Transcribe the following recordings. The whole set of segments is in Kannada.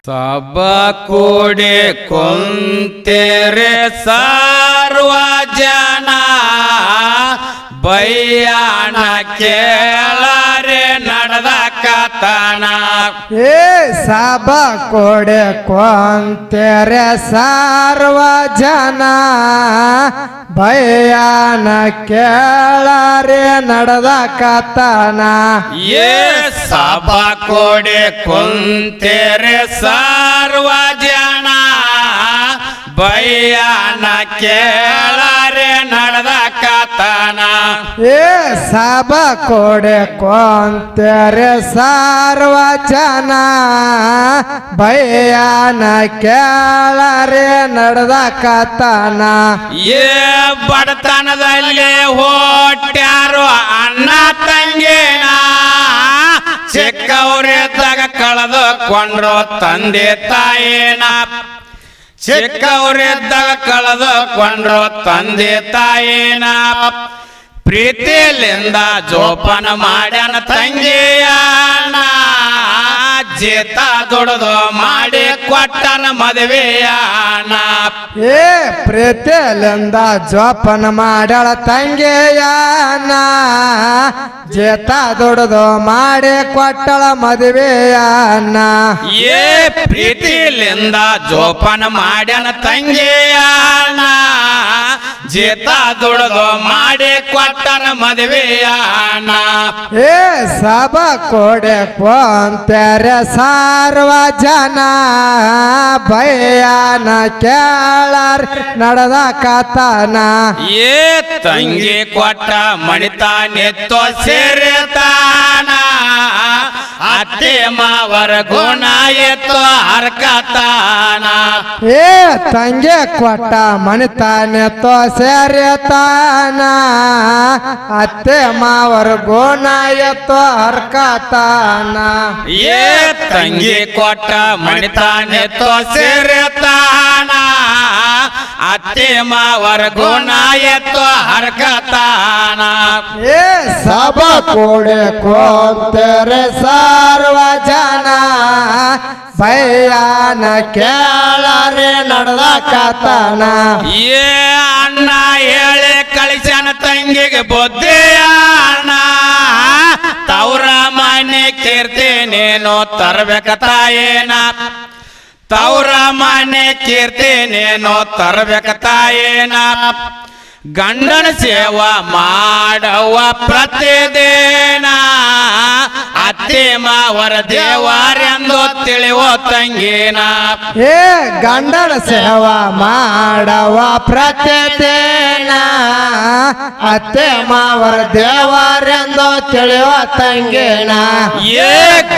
सब ಕೂಡಿ ಕುಂತೇರೆ ಸರ್ವ ಜನ ಬಯ್ಯಾಣ ಕೇಳರೆ ನಡೆದ ಕಥನ सब ಕೂಡಿ ಕುಂತೇರೆ ಸರ್ವ ಜನ ಬಯ್ಯಾಣ ಕೇಳರೆ ನಡೆದ ಕಥನ सब ಕೂಡಿ ಕುಂತೇರೆ ಸರ್ವ ಜನ ಬಯ್ಯಾಣ ಕೇಳರೆ ನಡೆದ ಕಥನ सब ಕೂಡಿ ಕುಂತೇರೆ ಸರ್ವ ಜನ ಬಯ್ಯಾಣ ಕೇಳರೆ ನಡೆದ ಕಥನ ಬಡತನದಲ್ಲಿ ಹೊಟ್ಯಾರು ಅಣ್ಣ ತಂಗಿನ ಚಿಕ್ಕವರಿದ್ದಾಗ ಕಳೆದುಕೊಂಡ್ರು ತಂದೆ ತಾಯಿನ ಚಿಕ್ಕವರಿದ್ದಾಗ ಕಳೆದುಕೊಂಡ್ರು ತಂದೆ ತಾಯಿನ ಪ್ರೀತಿಲಿಂದ ಜೋಪಾನ ಮಾಡ್ಯಾನ ತಂಗಿಯನ ಜೀತ ದುಡ್ದು ಮಾಡಿ ಕೊಟ್ಟನ ಮದುವೆಯನ ಪ್ರೀತಿಲಿಂದ ಜೋಪಾನ ಮಾಡ್ಯಾಳ ತಂಗಿಯನ ಜೀತ ದುಡ್ದು ಮಾಡಿ ಕೊಟ್ಟಳ ಮದುವೆಯನ ಪ್ರೀತಿಲಿಂದ ಜೋಪಾನ ಮಾಡ್ಯಾನ ತಂಗಿಯನ ಜೀತ ದುಡ್ದು ಮಾಡಿ ಕೊಟ್ಟನ ಮದುವೆಯನ सब ಕೂಡಿ ಕುಂತೇರೆ ಸರ್ವ ಜನ ಬಯ್ಯಾಣ ಕೇಳರ್ ನಡೆದ ಕಥನ ತಂಗಿ ಕೊಟ್ಟ ಮಣಿತಾನೆತ್ತೋ ಸೇರಿತಾನ ಅತ್ತೆ ಮಾವರ ಗುಣ ಎತ್ತೋ ಹರ್ಕತಾನ ತಂಗಿ ಕೊಟ್ಟ ಮಣಿತಾನೆತ್ತೋ ಸೇರಿತಾನ ಅತ್ತೆ ಮಾವರ ಗುಣ ಎತ್ತೋ ಹರ್ಕತಾನ ತಂಗಿ ಕೊಟ್ಟ ಮಣಿತಾನೆತ್ತೋ ಸೇರಿತಾನ ಅತ್ತೆ ಮಾವರ ಗುಣ ಎತ್ತೋ ಹರ್ಕತಾನ सब ಕೂಡಿ ಕುಂತೇರೆ ಸರ್ವ ಜನ ಬಯ್ಯಾಣ ಕೇಳರೆ ನಡೆದ ಕಥನ ಅಣ್ಣ ಹೇಳಿ ಕಳಿಸನ ತಂಗಿಗೆ ಬುದ್ಧಿಯಣ್ಣ ತವ್ರ ಮನೆ ಕೀರ್ತಿ ನೀನು ತರಬೇಕ ತಾಯೇನ ತವ್ರ ಮನೆ ಕೀರ್ತಿ ನೀನು ತರಬೇಕ ತಾಯೇನ ಗಂಡನ ಸೇವಾ ಮಾಡವ ಪ್ರತಿದಿನ ಅತ್ತೆ ಮಾವರ ದೇವರೆಂದು ತಿಳಿವೋ ತಂಗಿನ ಗಂಡನ ಸೇವಾ ಮಾಡವ ಪ್ರತಿದಿನ ಅತ್ತೆ ಮಾವರ ದೇವರೆಂದು ತಿಳಿಯುವ ತಂಗಿನ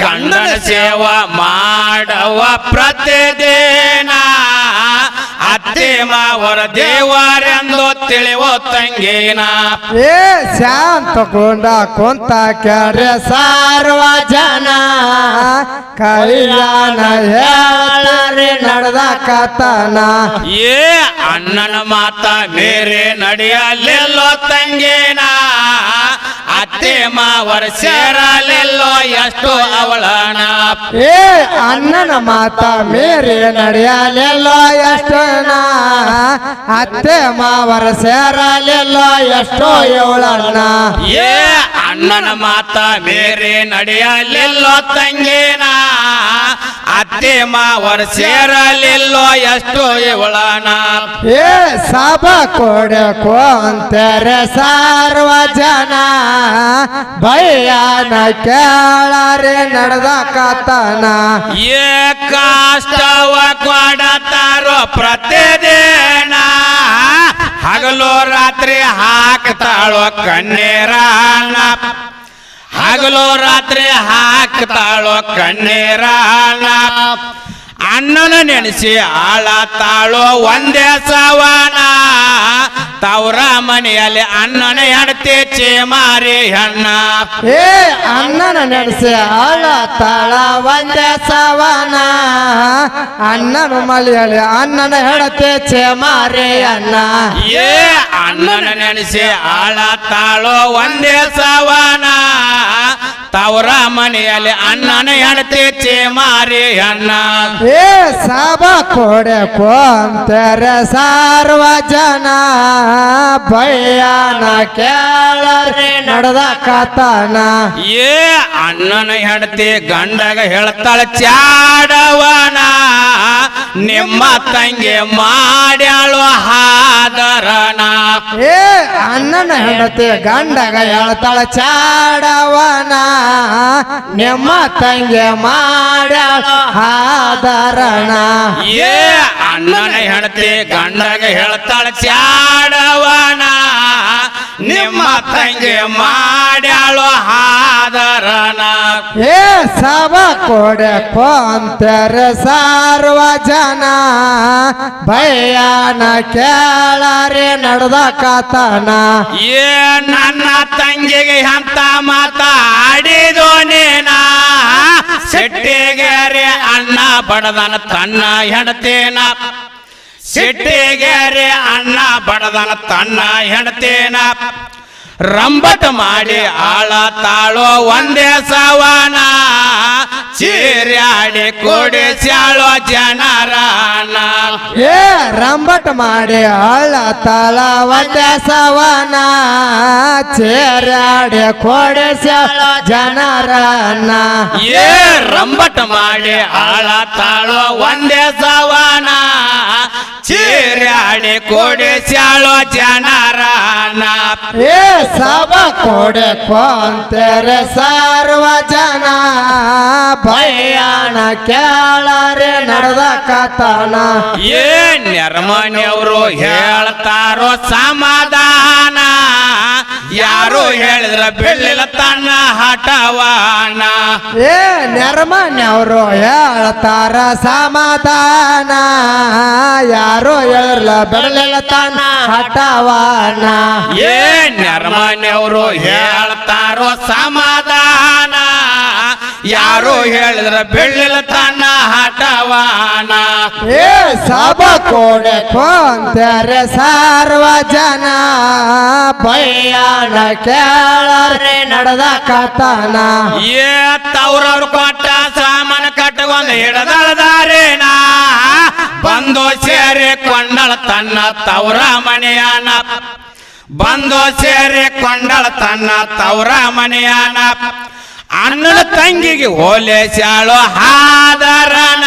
ಗಂಡನ ಸೇವಾ ಮಾಡವ ಪ್ರತಿದಿನ ಅತ್ತೆ ಮಾವರ ದೇವರೆಂದು ತಿಳಿವೋ ತಂಗಿನ ಶಾಂತಗೊಂಡ ಕುಂತ ಕೆರೆ ಸರ್ವ ಜನ ಕಲ್ಯಾಣ ಹೇಳರೆ ನಡೆದ ಕಥನ ಅಣ್ಣನ ಮಾತ ಮೇರೆ ನಡೆಯಲೆಲ್ಲೋ ತಂಗಿನ ಅತ್ತೆ ಮಾವರ ಸೇರಲೆಲ್ಲೋ ಎಷ್ಟು ಅವಳನ ಅಣ್ಣನ ಮಾತ ಮೇರೆ ನಡೆಯಲೆಲ್ಲೋ ಎಷ್ಟು ಅತ್ತೆ ಮಾವರ ಸೇರಲೆಲ್ಲೋ ಎಷ್ಟೋ ಇವಳಣ್ಣ ಅಣ್ಣನ ಮಾತ ಮೇರೆ ನಡೆಯಲೆಲ್ಲೋ ತಂಗಿನ ಅತ್ತೆ ಮಾವರ ಸೇರಲೆಲ್ಲೋ ಎಷ್ಟು ಇವಳನ सब ಕೂಡಿ ಕುಂತೇರೆ ಸರ್ವ ಜನ ಬಯ್ಯಾಣ ಕೇಳರೆ ನಡೆದ ಕಥನ ಕಷ್ಟವ ಕೊಡತಾರೋ ಪ್ರತಿದಿನ ಹಗಲು ರಾತ್ರಿ ಹಾಕ್ತಾಳೋ ಕಣ್ಣೀರನ ಹಗಲು ರಾತ್ರಿ ಹಾಕ್ತಾಳೋ ಕಣ್ಣೀರನ ಅಣ್ಣನ ನೆನೆಸಿ ಆಳತಾಳೋ ಒಂದೇ ಸವನ ತವ್ರ ಮನೆಯಲ್ಲಿ ಅಣ್ಣನ ಹೆಂಡತಿ ಚೇಮಾರಿ ಹೆಣ್ಣ ಅಣ್ಣನ ನಡೆಸಿ ಆಳತಾಳ ಒಂದೇ ಸವನ ಅಣ್ಣನ ಮಲೆಯಲ್ಲಿ ಅಣ್ಣನ ಹೆಂಡತಿ ಚೇಮಾರಿ ಅಣ್ಣ ಅಣ್ಣನ ನೆನೆಸಿ ಆಳತಾಳೋ ಒಂದೇ ಸವನ ತವರ ಮನೆಯಲ್ಲಿ ಅಣ್ಣನ ಹೆಂಡತಿ ಚೇಮಾರಿ ಅಣ್ಣ ಏ ಸಭ ಕೊಡೆ ಕೊಂತೆರೆ ಸರ್ವ ಜನ ಭಯನ ಕೇಳರಿ ನಡೆದ ಕಥನ ಏ ಅಣ್ಣನ ಹೆಂಡತಿ ಗಂಡಗ ಹೇಳ್ತಾಳ ಚಾಡವನ ನಿಮ್ಮ ತಂಗಿ ಮಾಡ್ಯಾಳು ಹಾದರನ ಏ ಅಣ್ಣನ ಹೆಂಡತಿ ಗಂಡಗ ಹೇಳ್ತಾಳ ಚಾಡವನ ನಿಮ್ಮ ತಂಗಿ ಮಾಡ್ಯಾಳ ಹಾದರಣ ಏ ಅಣ್ಣನ ಹೆಂಡತಿ ಗಂಡಗ ಹೇಳ್ತಾಳ ಚಾಡವನ ನಿಮ್ಮ ತಂಗಿ ಮಾಡ್ಯಾಳು ಹಾದರನ ಏ ಸಭ ಕೊಡೆ ಕೊಂತೆರೆ ಸರ್ವ ಜನ ಭಯನ ಕೇಳರಿ ನಡೆದ ಕಥನ ಏ ನನ್ನ ತಂಗಿಗೆ ಅಂತ ಮಾತಾಡಿದೋ ನೀನ ಸಿಟ್ಟಿಗೆರೆ ಅಣ್ಣ ಬಡದನ ತನ್ನ ಹೆಂಡತೇನ ಸಿಟ್ಟಿಗೆರೆ ಅಣ್ಣ ಬಡದನ ತನ್ನ ಹೆಂಡತೇನ ರಂಬಟ್ ಮಾಡಿ ಆಳ ತಾಳೋ ಒಂದೇ ಸವನ ಚೀರ್ಯಾಡಿ ಕೊಡಿಸ್ಯಾಳೋ ಜನರನ ಏ ರಂಬಟ್ ಮಾಡಿ ಹಳ್ಳ ತಳ ಒಂದೇ ಸವನ ಚೇರಾಡಿ ಕೊಡಿಸ್ಯಾಳ ಜನರನ್ನ ಏ ರಂಬಟ್ ಮಾಡಿ ಆಳ ತಾಳೋ ಒಂದೇ ಸವನ ಚೀರ್ಯಾಡಿ ಕೊಡಿಸ್ಯಾಳೋ ಜನರನ ಏ ಸಭ ಕೊಡೆ ಕೊಂತೆರೆ ಸರ್ವ ಜನ ಭಯನ ಕೇಳರೆ ನಡೆದ ಕಥನ ಏ ನೆರಮನೆಯವರು ಹೇಳ್ತಾರೋ ಸಮಾಧಾನ ಯಾರು ಹೇಳಿದ್ರ ಬೆಳ್ಳಿಲ್ಲ ತನ್ನ ಹಠವಾನ ಏ ನೆರ್ಮನ್ಯವರು ಹೇಳ್ತಾರ ಸಮಾಧಾನ ಯಾರು ಹೇಳಿರ್ಲ ಬೆಳಲಿಲ್ಲ ತನ್ನ ಹಠವಾನ ಏ ನೆರಮನೆಯವರು ಹೇಳ್ತಾರೋ ಸಮಾಧಾನ ಯಾರು ಹೇಳಿದ್ರ ಬೆಳ್ಳಿಲ್ಲ ತನ್ನ ಹಠವಾನ ಏ ಸಭ ಕೊಡೆ ಕೊಂತೆರೆ ಸರ್ವ ಜನ ಭಯನ ಕೇಳರೆ ನಡೆದ ಕಥನ ಏ ತವ್ರವ್ರು ಕೊಟ್ಟ ಸಾಮಾನು ಕಟ್ಟಗೊಂದು ಹಿಡದಳದಾರೇನ ಬಂದು ಸೇರಿ ಕೊಂಡಳ ತನ್ನ ತವರ ಮನೆಯನ ಬಂದು ಸೇರಿ ಕೊಂಡಳ ತನ್ನ ತವರ ಮನೆಯನ ಅಣ್ಣನ ತಂಗಿಗೆ ಹೋಲೇಸ್ಯಾಳು ಹಾದರನ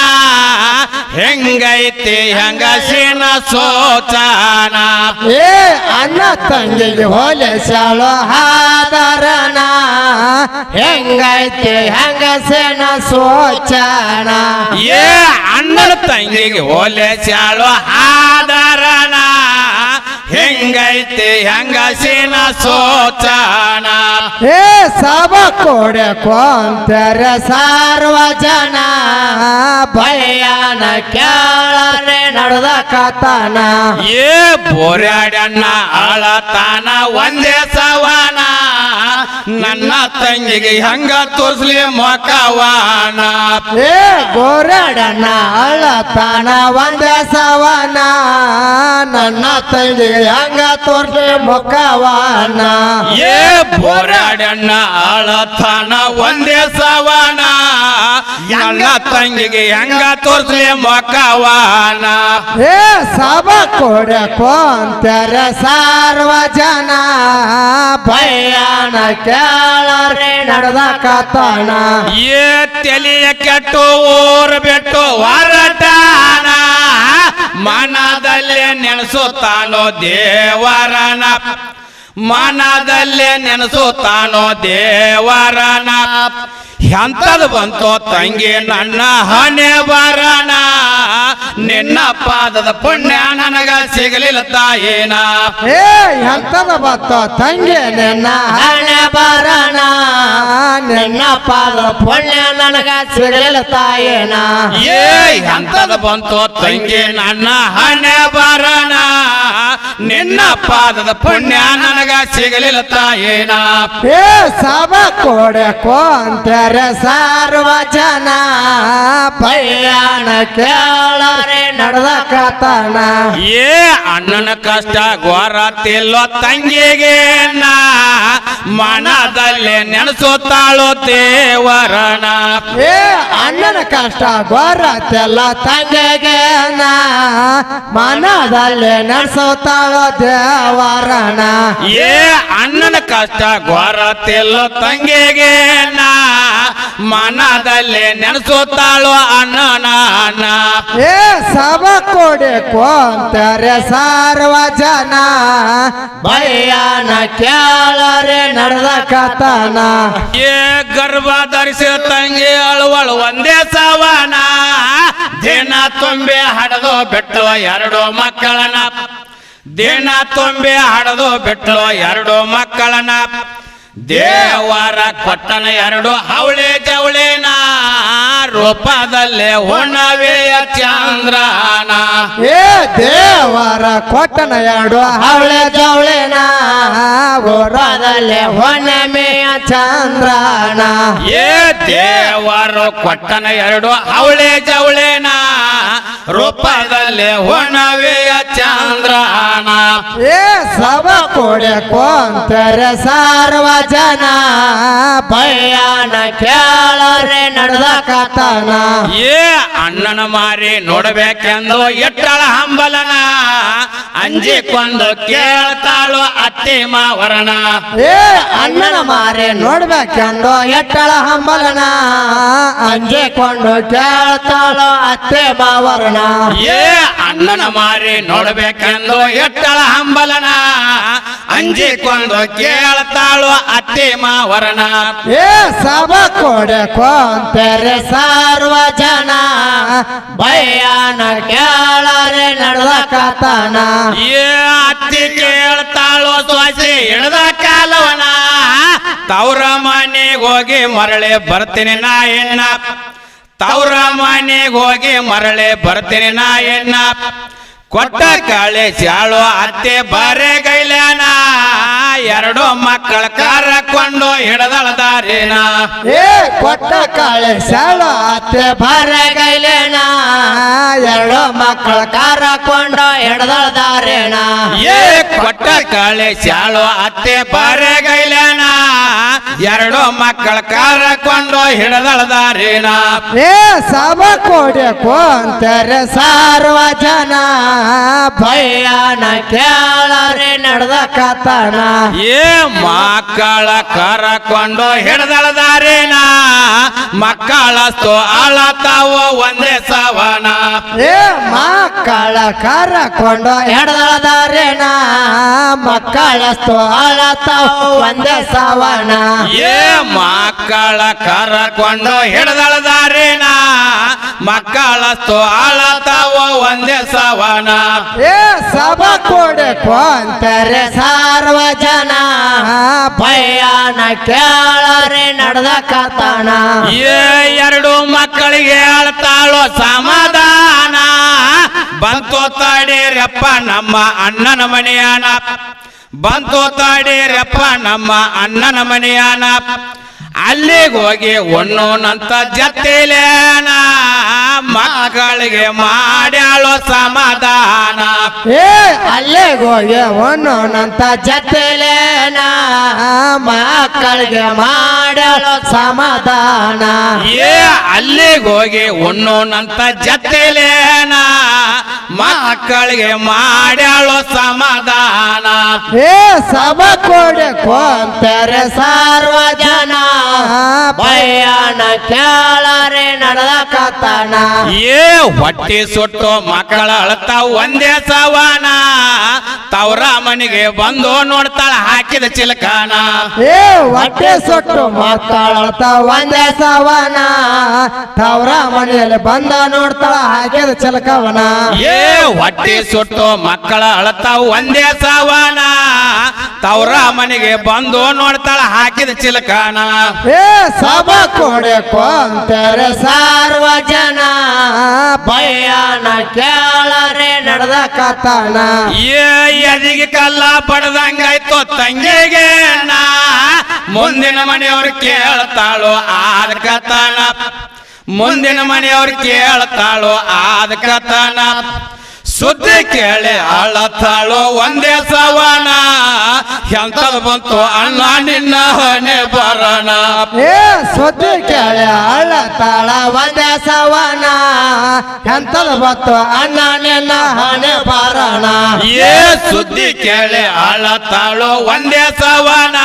ಹೆಂಗೈತಿ ಹೆಂಗಸಿನ ಸೋಚಾನ ಏ ಅಣ್ಣ ತಂಗಿಗೆ ಹೋಲಿಸ್ಯಾಳು ಹಾದರನ ಹೆಂಗೈತಿ ಹೆಂಗಸನ ಸೋಚನ ಏ ಅಣ್ಣನ ತಂಗಿಗೆ ಹೋಲೇಸ್ಯಾಳು ಹಾದರನ ಹೆಂಗೈತಿ ಹೆಂಗಸಿನ ಸೋಚಾನ ಏ ಸಭ ಕೊಡೆ ಕೊಂತೆರೆ ಸರ್ವ ಜನ ಭಯನ ಕೇಳರೆ ನಡೆದ ಕಥನ ಏ ಬೋರ್ಯಾಡಣ್ಣ ಆಳತಾನ ಒಂದೇ ಸವನ ನನ್ನ ತಂಗಿಗೆ ಹೆಂಗ ತೋರ್ಸ್ಲಿ ಮೊಕವಾನ ಏ ಗೋರಡನ ಅಳತಾನ ಒಂದೇ ಸವನ ನನ್ನ ತಂಗಿ ಹಂಗ ತೋರ್ಸಿ ಮುಖವಾನ ಏ ಬೋರ್ಯಾಡಣ್ಣ ಆಳತಾನ ಒಂದೇ ಸವನ ನನ್ನ ತಂಗಿಗೆ ಹೆಂಗ ತೋರ್ಸ್ಲಿ ಮೊಕವಾನ ಏ ಸಭ ಕೊಡೆ ಕೊಂತೆರೆ ಸರ್ವ ಜನ ಭಯನ ಕೇಳರೆ ನಡೆದ ಕಥನ ಏ ತಲೆಯ ಕೆಟ್ಟು ಊರು ಬಿಟ್ಟು ಹೊರಟಾನ ಮನದಲ್ಲೇ ನೆನೆಸುತ್ತಾನೋ ದೇವರನ ಮನದಲ್ಲೇ ನೆನೆಸುತ್ತಾನೋ ದೇವರನ ಎಂತದು ಬಂತೋ ತಂಗಿ ನನ್ನ ಹಣೆ ಬರಣ ನಿನ್ನ ಪಾದದ ಪುಣ್ಯ ನನಗ ಸಿಗಲಿಲ್ಲ ತಾಯೇನ ಏ ಎಂತದ ಬತ್ತ ತಂಗಿ ನಿನ್ನ ಹಣೆ ಬರಣ ನಿನ್ನ ಪಾದ ಪುಣ್ಯ ನನಗ ಸಿಗಲಿಲ್ಲ ತಾಯೇನ ಏ ಎಂತದ ಬಂತೋ ತಂಗಿ ನನ್ನ ಹಣೆ ಬರಣ ನಿನ್ನ ಪಾದದ ಪುಣ್ಯ ನನಗ ಸಿಗಲಿಲ್ಲ ತಾಯೇನ ಏ ಸಭ ಕೊಡೆ ಕೊಂತೆರೆ ಸರ್ವ ಜನ ಭಯನ ಕೇಳರೆ ನಡೆದ ಕಥನ ಏ ಅಣ್ಣನ ಕಷ್ಟ ಗೊರತಿಲ್ಲೋ ತಂಗಿಗೆ ಮನದಲ್ಲಿ ನೆನೆಸುತ್ತಾಳ ಕೇಳು ದೇವರನ ಏ ಅಣ್ಣನ ಕಷ್ಟ ಗೊರತೆಲ್ಲ ತಂದೆಗೆ ನಾ ಮನದಲ್ಲಿ ನಡೆಸುತ್ತಾಳೋ ದೇವರನ ಏ ಅಣ್ಣನ ಕಷ್ಟ ಗೊರತಿಲ್ಲ ತಂಗಿಗೆ ನಾ ಮನದಲ್ಲಿ ನೆನೆಸುತ್ತಾಳು ಅಣ್ಣನ ಏ ಸಭ ಕೊಡಿ ಕೊಂತಾರೆ ಸರ್ವ ಜನ ಭಯನ ಕೇಳರೆ ನಡೆದ ಕಥನ ಏ ಗರ್ಭ ಧರಿಸಿ ತಂಗಿ ಅಳುವಳು ಒಂದೇ ಸವನ ದಿನ ತುಂಬಿ ಹಡದು ಬಿಟ್ಟು ಎರಡು ಮಕ್ಕಳನ ದಿನ ತುಂಬಿ ಹಡದು ಬಿಟ್ಟು ಎರಡು ಮಕ್ಕಳನ ದೇವರ ಕೊಟ್ಟನ ಎರಡು ಹವಳೆ ಜವಳಿನ ರೂಪದಲ್ಲಿ ಹುಣ್ಣವೆಯ ಚಂದ್ರನ ಏ ದೇವರ ಕೊಟ್ಟನ ಎರಡು ಹವಳೆ ಜವಳಿನ ಊರದಲ್ಲಿ ಹೊಣಮೆಯ ಚಂದ್ರನ ಏ ದೇವರು ಕೊಟ್ಟನ ಎರಡು ಹವಳೆ ಜವಳಿನ ರೂಪದಲ್ಲಿ ಹುಣ್ಣವೆಯ ಚಂದ್ರನ ಏ ಸಭ ಕೊಡೆ ಕೊಂತಾರೆ ಸರ್ವ ಜನ ಭಯನ ಕೇಳರೆ ನಡೆದ ಕಥನ ಏ ಅಣ್ಣನ ಮಾರಿ ನೋಡ್ಬೇಕೆಂದು ಎಟ್ಟಳ ಹಂಬಲನ ಅಂಜಿಕೊಂದು ಕೇಳ್ತಾಳು ಅತ್ತಿ ಮಾವರನ ಏ ಅಣ್ಣನ ಮಾರೆ ನೋಡ್ಬೇಕೆಂದು ಎಟ್ಟಳ ಹಂಬಲನ ಅಂಜಿಕೊಂಡು ಕೇಳ್ತಾಳೋ ಅತ್ತೆ ಮಾವರನ ಏ ಅಣ್ಣನ ಮಾರಿ ನೋಡ್ಬೇಕೆಂದು ಎಟ್ಟಳ ಹಂಬಲನ ಅಂಜಿಕೊಂಡು ಕೇಳ್ತಾಳು ಅತ್ತಿ ಮಾವರನ ಏ ಸಭ ಕೊಡೆ ಕೊಂತಾರೆ ಸರ್ವ ಜನ ಭಯನ ಕೇಳರೆ ನಡೆದ ಕಥನ ಏ ಅತ್ತಿ ಕೇಳ್ತಾಳು ಸೊಸೆ ಹಿಡ್ದ ಕಾಲವನ ತವ್ರ ಮನೆಗೆ ಹೋಗಿ ಮರಳಿ ಬರ್ತೀನಿ ನಾ ಎನ್ನ ತವ್ರ ಮನೆಗೆ ಹೋಗಿ ಮರಳಿ ಬರ್ತೀನಿ ನಾ ಎನ್ನ ಕೊಟ್ಟ ಕಾಳೆ ಚಾಳು ಅತ್ತೆ ಬಾರೆ ಗೈಲ್ಯಾನ ಎರಡು ಮಕ್ಕಳ ಕರಕೊಂಡು ಹಿಡದಳ ದಾರಿನ ಏ ಕೊಟ್ಟ ಕಾಳೆ ಶಾಳ ಅತ್ತೆ ಬಾರೆ ಗೈಲೇನ ಎರಡು ಮಕ್ಕಳ ಕರಕೊಂಡು ಹಿಡ್ದಳ ದಾರೇನ ಏ ಕೊಟ್ಟ ಕಾಳೆ ಚಾಳು ಅತ್ತೆ ಬಾರೆ ಗೈಲ್ಯಾನ ಎರಡು ಮಕ್ಕಳ ಕರಕೊಂಡು ಹಿಡದಳ ದಾರಿನ ಏ ಸಭ ಕೊಡೆ ಕೊಂತಾರೆ ಸರ್ವ ಜನ ಭಯನ ಕೇಳರೆ ನಡೆದ ಕಥನ ಏ ಮಕ್ಕಳ ಕರಕೊಂಡು ಹಿಡದಳ ದಾರಿನ ಮಕ್ಕಳಸ್ತು ಅಳತಾವು ಒಂದೇ ಸವನ ಏ ಮಕ್ಕಳ ಕರಕೊಂಡು ಹಿಡ್ದಳ ದಾರೇನ ಮಕ್ಕಳಸ್ತು ಅಳತಾವು ಒಂದೇ ಸವನ ಏ ಮಕ್ಕಳ ಕರಕೊಂಡು ಹಿಡದಳ ದಾರಿನ ಮಕ್ಕಳಸ್ತು ಅಳತಾವು ಒಂದೇ ಸವನ ಏ ಸಭ ಕೊಡೆ ಕೊಂತಾರೆ ಸರ್ವ ಜನ ಭಯನ ಕೇಳರೆ ನಡೆದ ಕಥನ ಏ ಎರಡು ಮಕ್ಕಳಿಗೆ ಹೇಳ್ತಾಳೋ ಸಮಾಧಾನ ಬಂತು ತಡೀರಪ್ಪ ನಮ್ಮ ಅಣ್ಣನ ಮನೆಯಾನ ಬಂತು ತಡೀರಪ್ಪ ನಮ್ಮ ಅಣ್ಣನ ಮನೆಯಾನ ಅಲ್ಲಿಗೆ ಹೋಗಿ ಒಣ್ಣೋನಂತ ಜತ್ತಿಲೇನ ಮಕ್ಕಳಿಗೆ ಮಾಡ್ಯಾಳೋ ಸಮಾಧಾನ ಏ ಅಲ್ಲೇ ಹೋಗಿ ಒಣ್ಣೋನಂತ ಜೊತೆಲೇನ ಮಕ್ಕಳಿಗೆ ಮಾಡಲು ಸಮಾಧಾನ ಏ ಅಲ್ಲಿಗೆ ಹೋಗಿ ಒಣ್ಣೋನಂತ ಜತ್ತಿಲೇನ ಮಕ್ಕಳಿಗೆ ಮಾಡ್ಯಾಳೋ ಸಮಾಧಾನ ಏ ಸಭ ಕೊಡೆ ಕೊಂತಾರೆ ಸರ್ವ ಜನ ಭಯನ ಕೇಳರೆ ನಡೆದ ಕಥನ ಏ ಹೊಟ್ಟಿ ಸುಟ್ಟು ಮಕ್ಕಳ ಅಳತ ಒಂದೇ ಸವನ ತವ್ರ ಮನೆಗೆ ಬಂದು ನೋಡ್ತಾಳ ಹಾಕಿದ ಚಿಲಕಾನ ಏ ಹೊಟ್ಟೆ ಸುಟ್ಟು ಮಕ್ಕಳತ ಒಂದೇ ಸವನ ತವ್ರ ಮನೆಯಲ್ಲಿ ಬಂದ ನೋಡ್ತಾಳ ಹಾಕಿದ ಚಿಲಕವನ ಏ ಹೊಟ್ಟಿ ಸುಟ್ಟು ಮಕ್ಕಳ ಅಳತ ಒಂದೇ ಸವನ ತವ್ರ ಮನೆಗೆ ಬಂದು ನೋಡ್ತಾಳ ಹಾಕಿದ ಚಿಲಕಾನ ಏ ಸಭ ಕೊಡೆ ಕೊಂತಾರೆ ಸರ್ವ ಜನ ಭಯನ ಕೇಳರೆ ನಡೆದ ಕಥನ ಏ ಎದಿಗೆ ಕಲ್ಲ ಬಡದಂಗಾಯ್ತು ತಂಗಿಗೆ ನಾ ಮುಂದಿನ ಮನೆಯವ್ರು ಕೇಳ್ತಾಳು ಆದ ಕಥನ ಮುಂದಿನ ಮನೆಯವ್ರು ಕೇಳ್ತಾಳು ಆದ ಕಥನ ಸುದ್ದಿ ಕೇಳಿ ಅಳತಾಳು ಒಂದೇ ಸವನ ಎಂತದು ಬಂತು ಅಣ್ಣ ನಿನ್ನ ಹೊನೆ ಬರಣ ಬಾರಣ ಏ ಸುದ್ದಿ ಕೇಳಿ ಅಳ್ಳ ತಾಳ ಒಂದೇ ಸವನ ಎಂತದ ಬತ್ತು ಅಣ್ಣ ನಿನ್ನ ಹಣೆ ಬಾರಣ ಏ ಸುದ್ದಿ ಕೇಳಿ ತಾಳೋ ಒಂದೇ ಸವನ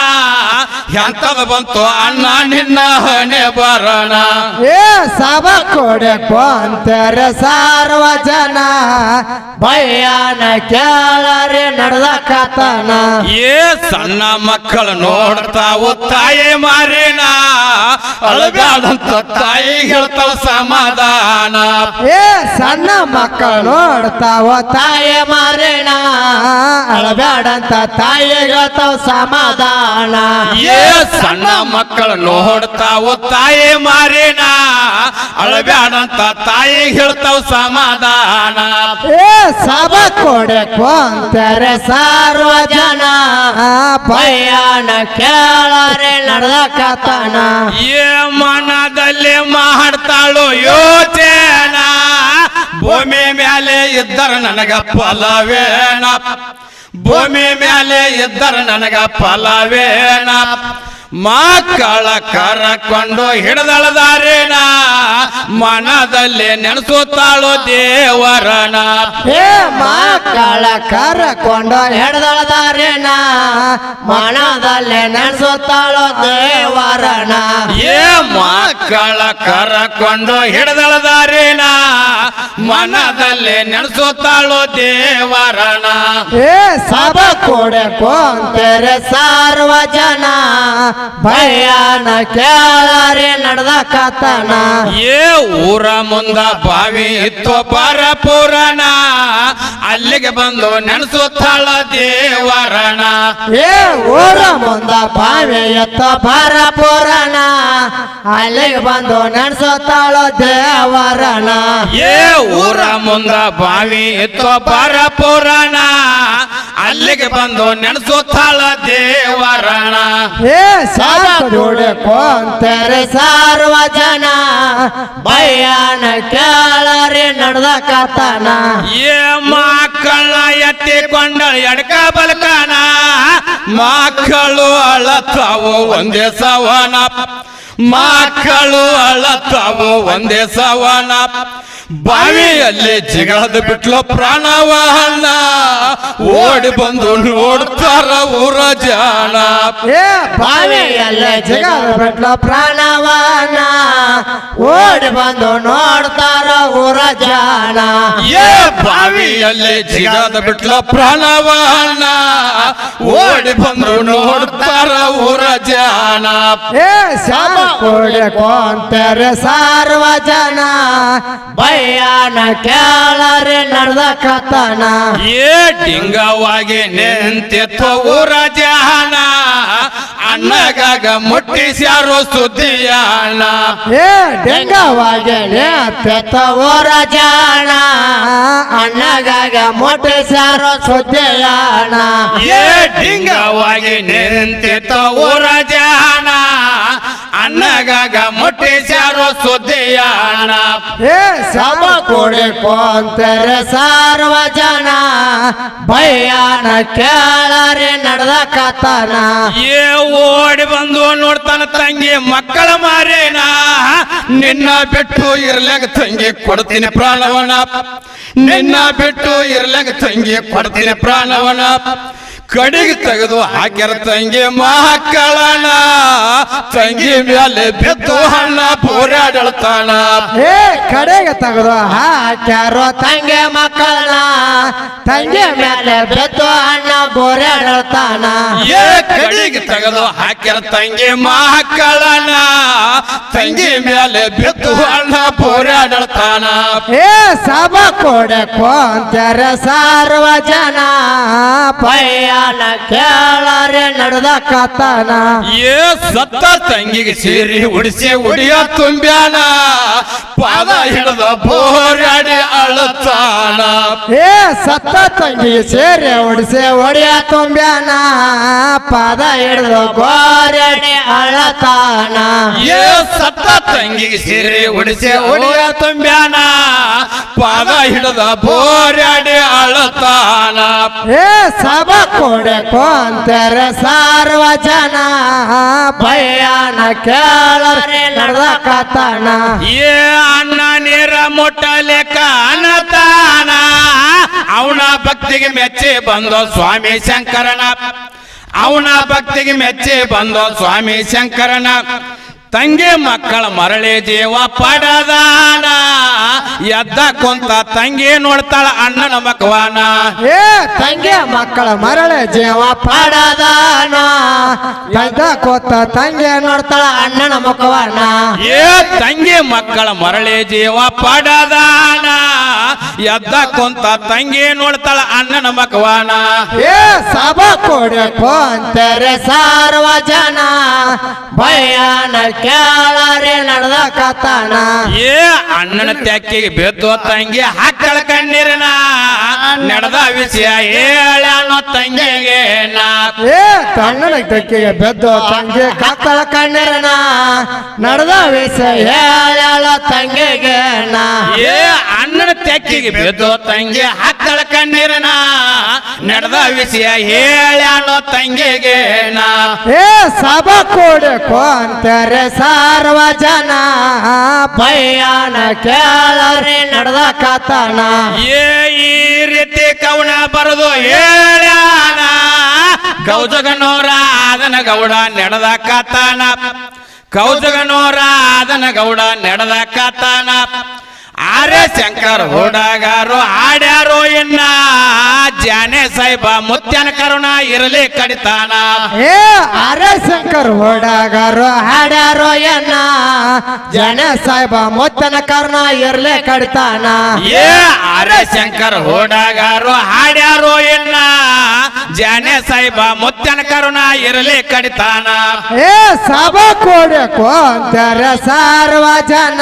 ಎಂತದ ಬಂತು ಅಣ್ಣ ನಿನ್ನ ಹಣೆ ಬಾರಣ ಏ ಸಭ ಕೊಡಕು ಅಂತಾರೆ ಸಾರ್ವ ಜನ ಭಯಾನ ಕೇಳರೆ ನಡೆದ ಕಥನ ಏ ಸಣ್ಣ ಮಕ್ಕಳು ನೋಡ್ತಾವು ತಾಯಿ ಮಾರಿನ ಅಳಬ್ಯಾದಂತ ತಾಯಿ ಹೇಳ್ತಾವ ಸಮಾಧಾನ ಏ ಸಣ್ಣ ಮಕ್ಕಳು ನೋಡ್ತಾವ ತಾಯಿ ಮಾರೇಣ ಅಳಬ್ಯಾಡಂತ ತಾಯಿ ಹೇಳ್ತಾವ ಸಮಾಧಾನ ಏ ಸಣ್ಣ ಮಕ್ಕಳು ನೋಡ್ತಾವು ತಾಯಿ ಮಾರಿನ ಅಳಬ್ಯಾಡಂತ ತಾಯಿ ಹೇಳ್ತಾವ ಸಮಾಧಾನ ಏ ಸಭ ಕೊಡಕು ಅಂತಾರೆ ಸಾರ್ವ ಜನ ಭಯಾನ ಕೇಳರೆ ನಡೆದ ಕಥನ ಏ ಮನದಲ್ಲಿ ಮಾಡ್ತಾಳು ಯೋಚನ ಭೂಮಿ ಮೇಲೆ ಇದ್ದರ ನನಗ ಫಲವೇಣ ಭೂಮಿ ಮೇಲೆ ಇದ್ದರ ನನಗ ಫಲವೇಣ ಮಕ್ಕಳ ಕರಕೊಂಡು ಹಿಡಿದಳದಾರೇನ ಮನದಲ್ಲಿ ನೆನೆಸುತ್ತಾಳು ದೇವರನ ಏ ಮಕ್ಕಳ ಕರಕೊಂಡು ಹಿಡಿದಳದಾರೇನ ಮನದಲ್ಲಿ ನೆನೆಸುತ್ತಾಳು ದೇವರನ ಏ ಮಕ್ಕಳ ಕರಕೊಂಡು ಹಿಡಿದಳದಾರೇನ ಮನದಲ್ಲಿ ನೆನೆಸುತ್ತಾಳು ದೇವರನ ಏ ಸಭ ಕೊಡಕು ಅಂತಾರೆ ಸಾರ್ವ ಜನ ಭಯಾನ ಕೇಳರೆ ನಡೆದ ಕಥನ ಏ ಊರ ಮುಂದ ಬಾವಿ ಇತ್ತು ಪರಪುರಣ ಅಲ್ಲಿಗೆ ಬಂದು ನೆನೆಸುತ್ತಾಳ ದೇವರಣ ಏ ಊರ ಮುಂದ ಬಾವಿ ಎತ್ತ ಪರಪುರಣ ಅಲ್ಲಿಗೆ ಬಂದು ನೆನೆಸುತ್ತಾಳು ದೇವರಣ ಏ ಊರ ಮುಂದ ಬಾವಿ ಇತ್ತು ಪರಪುರಣ ಅಲ್ಲಿಗೆ ಬಂದು ನೆನೆಸುತ್ತಾಳ ದೇವರಣ ಏ ಸಭ ಕೊಡಕು ಅಂತಾರೆ ಸಾರ್ವ ಜನ ಭಯಾನ ಕೇಳರೆ ನಡೆದ ಕಥನ ಏ ಮಕ್ಕಳ ಎತ್ತಿಕೊಂಡ ಎಡಕ ಬಲಕನ ಮಕ್ಕಳು ಅಳತಾವು ಒಂದೇ ಸವನ ಮಕ್ಕಳು ಅಳತಾವು ಒಂದೇ ಸವನ ಬಾವಿಯಲ್ಲಿ ಜಿಗದ ಬಿಟ್ಲು ಪ್ರಾಣವನ್ನ ಓಡಿ ಬಂದು ನೋಡ್ತಾರ ಊರ ಜಾಣ ಏ ಬಾವಿಯಲ್ಲಿ ಜಿಗದ ಬಿಟ್ಲು ಪ್ರಾಣವನ್ನ ಓಡಿ ಬಂದು ನೋಡ್ತಾರ ಊರ ಜಾಣ ಏ ಬಾವಿಯಲ್ಲಿ ಜಿಗದ ಬಿಟ್ಲು ಪ್ರಾಣವನ್ನ ಓಡಿ ಬಂದು ನೋಡ್ತಾರ ಊರ ಜಾಣ ಏ ಸಭ ಕೊಡಕು ಅಂತಾರೆ ಸಾರ್ವ ಜನ ಭಯಾನ ಕೇಳರೆ ನಡೆದ ಕಥನ ಏ ಡಿಂಗವಾಗಿ ನಿಂತಿತ್ತು ಊರ ಜಾಣ ಅಣ್ಣಗಾಗ ಮುಟ್ಟಿಸ್ಯಾರೋ ಸುದ್ದಿಯಾಣ ಏ ಡೆಂಗವಾಗಿ ನಿಂತಿತ್ತು ಊರ ಜಾಣ ಅಣ್ಣಗಾಗ ಮುಟ್ಟಿಸ್ಯಾರೋ ಸುದ್ದಿಯಾಣ ಏ ಡಿಂಗವಾಗಿ ನಿಂತಿತ್ತು ಊರ ಜಾಣ ಅಣ್ಣಗಾಗ ಮುಟ್ಟಿಸ್ಯಾರೋ ಸುದ್ದಿಯಾಣ ಏ ಸಭ ಕೊಡಕು ಅಂತಾರೆ ಸಾರ್ವ ಜನ ಭಯಾನ ಕೇಳರೆ ನಡೆದ ಕಥನ ಏ ಓಡಿ ಬಂದು ನೋಡ್ತಾನ ತಂಗಿ ಮಕ್ಕಳ ಮಾರೇನ ನಿನ್ನ ಬಿಟ್ಟು ಇರ್ಲಾಗ ತಂಗಿ ಕೊಡ್ತೀನಿ ಪ್ರಾಣವನ ನಿನ್ನ ಬಿಟ್ಟು ಇರ್ಲಾಗ ತಂಗಿ ಕೊಡ್ತೀನಿ ಪ್ರಾಣವನ ಕಡೆಗೆ ತೆಗೆದು ಹಾಕ್ಯಾರ ತಂಗಿ ಮಕ್ಕಳನ ತಂಗಿ ಮೇಲೆ ಬಿದ್ದು ಹಣ್ಣ ಪೋರಾಡಳ್ತಾನ ಏ ಕಡೆಗೆ ತೆಗೆದು ಹಾಕ್ಯಾರೋ ತಂಗಿ ಮಕ್ಕಳನ್ನ ತಂಗಿ ಮೇಲೆ ಬೆತ್ತು ಅಣ್ಣ ಬೋರಾಡ್ತಾನ ಏ ಕಡೆಗೆ ತೆಗೆದು ಹಾಕ್ಯಾರ ತಂಗಿ ಮಕ್ಕಳನ ತಂಗಿ ಮೇಲೆ ಬಿದ್ದು ಹಣ್ಣ ಪೋರಾಡಳ್ತಾನ ಏ ಸಭ ಕೊಡಕು ಅಂತಾರೆ ಸಾರ್ವ ಜನ ಭಯಾನ ಕೇಳರೆ ನಡೆದ ಕಥನ ಏ ಸತ್ತ ತಂಗಿಗೆ ಸೀರಿ ಉಡಿಸಿ ಉಡಿಯ ತುಂಬ್ಯಾನ ಪಾದ ಹಿಡಿದ ಬೋರಾಡಿ ಅಳತಾನ ಏ ಸತ್ತ ತಂಗಿ ಸೇರಿ ಹೊಡಿಸಿ ಒಡಿಯ ತುಂಬ್ಯಾನ ಪಾದ ಹಿಡಿದು ಗೋರಡಿ ಅಳತಾನ ಏ ಸತ್ತ ತಂಗಿಗೆ ಸೀರೆ ಉಡಿಸಿ ಉಡಿಯ ತುಂಬ್ಯಾನ ಪಾದ ಹಿಡಿದ ಬೋರ್ಯಾಡಿ ಅಳತಾನ ಏ ಸಭಾ ಕೊಡಕೋ ಅಂತಾರೆ ಸಾರ್ವ ಜನ ಭಯಾನ ಕೇಳರೆ ನಡೆದ ಕಥನ ಏ ಅನ್ನ ನೀರ ಮುಟ್ಟಲೆಕ್ಕ ಅನ್ನತಾನ ಅವನ ಭಕ್ತಿಗೆ ಮೆಚ್ಚಿ ಬಂದೋ ಸ್ವಾಮಿ ಶಂಕರನ ಅವನ ಭಕ್ತಿಗೆ ಮೆಚ್ಚಿ ಬಂದೋ ಸ್ವಾಮಿ ಶಂಕರನ ತಂಗಿ ಮಕ್ಕಳ ಮರಳಿ ಜೀವ ಪಡದಾನ ಎದ್ದ ಕುಂತ ತಂಗಿ ನೋಡ್ತಾಳ ಅಣ್ಣನ ಮಕವಾನ ಏ ತಂಗಿ ಮಕ್ಕಳ ಮರಳಿ ಜೀವ ಪಡದಾನ ಎದ್ದ ಕೂತ ತಂಗಿ ನೋಡ್ತಾಳ ಅಣ್ಣನ ಮುಖವನ್ನ ಏ ತಂಗಿ ಮಕ್ಕಳ ಮರಳಿ ಜೀವ ಪಡದಾನ ಎದ್ದ ಕುಂತ ತಂಗಿ ನೋಡ್ತಾಳ ಅಣ್ಣನ ಮಕವಾನ ಏ ಸಭಾ ಕೊಡಕೋ ಅಂತಾರೆ ಸಾರ್ವ ಜನ ಭಯಾನ ಕೇಳರೆ ನಡೆದ ಕಥನ ಏ ಅಣ್ಣನ ತೆಕ್ಕಿಗೆ ಬೆದ್ದು ತಂಗಿ ಹಾಕಳ ಕಣ್ಣೀರನ ನಡೆದ ವಿಷಯ ಹೇಳನೋ ತಂಗಿಗೆ ನಾ ಏ ಕಣ್ಣನ ತೆಕ್ಕಿಗೆ ಬೆದ್ದು ತಂಗಿ ಕತ್ತಳ ಕಣ್ಣೀರನ ನಡೆದ ವಿಷಯ ಹೇಳ ತಂಗಿಗೆ ನಾ ಏ ಅಣ್ಣನ ತೆಕ್ಕಿಗೆ ಬೆದ್ದು ತಂಗಿ ಹಾಕಳ ಕಣ್ಣೀರನ ನಡೆದ ವಿಷಯ ಹೇಳನೋ ತಂಗಿಗೆ ನಾ ಏ ಸಭಾ ಕೊಡಕೋ ಅಂತಾರೆ ಸಾರ್ವ ಜನ ಭಯಾನ ಕೇಳರೆ ನಡೆದ ಕಥನ ಏ ಈ ರೀತಿ ಕವನ ಬರೆದು ಹೇಳ್ಯಾನ ಕೌಜಗನೂರ ಅದನ ಗೌಡ ನಡೆದ ಕಥನ ಕೌಜಗನೂರ ಅದನ ಗೌಡ ನಡೆದ ಕಥನ ಆರ್ಯ ಶಂಕರ್ ಹುಡುಗಾರು ಆಡ್ಯಾರೋ ಇನ್ನ ಜಾನೆ ಸಾಹೇಬ ಮುತ್ಯನ ಕರುಣ ಇರಲಿ ಕಡಿತಾನ ಏ ಆರ್ಯ ಶಂಕರ್ ಹುಡುಗರು ಹಾಡ್ಯಾರೋ ಎನ್ನ ಜನ ಸಾಹೇಬ ಮುತ್ತನ ಕರ್ಣ ಇರ್ಲೆ ಕಡಿತಾನ ಏ ಆರ್ಯ ಶಂಕರ್ ಹುಡುಗಾರು ಹಾಡ್ಯಾರೋ ಇನ್ನ ಜಾನೆ ಸಾಹೇಬ ಮುತ್ಯನ ಕರುಣ ಇರಲಿ ಕಡಿತಾನ ಏ ಸಭಾ ಕೊಡಕೋ ಅಂತಾರೆ ಸಾರ್ವ ಜನ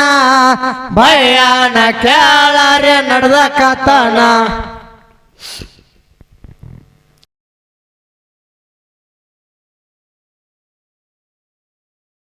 ಭಯಾನ ಕೇಳರೆ ನಡೆದ ಕಥನ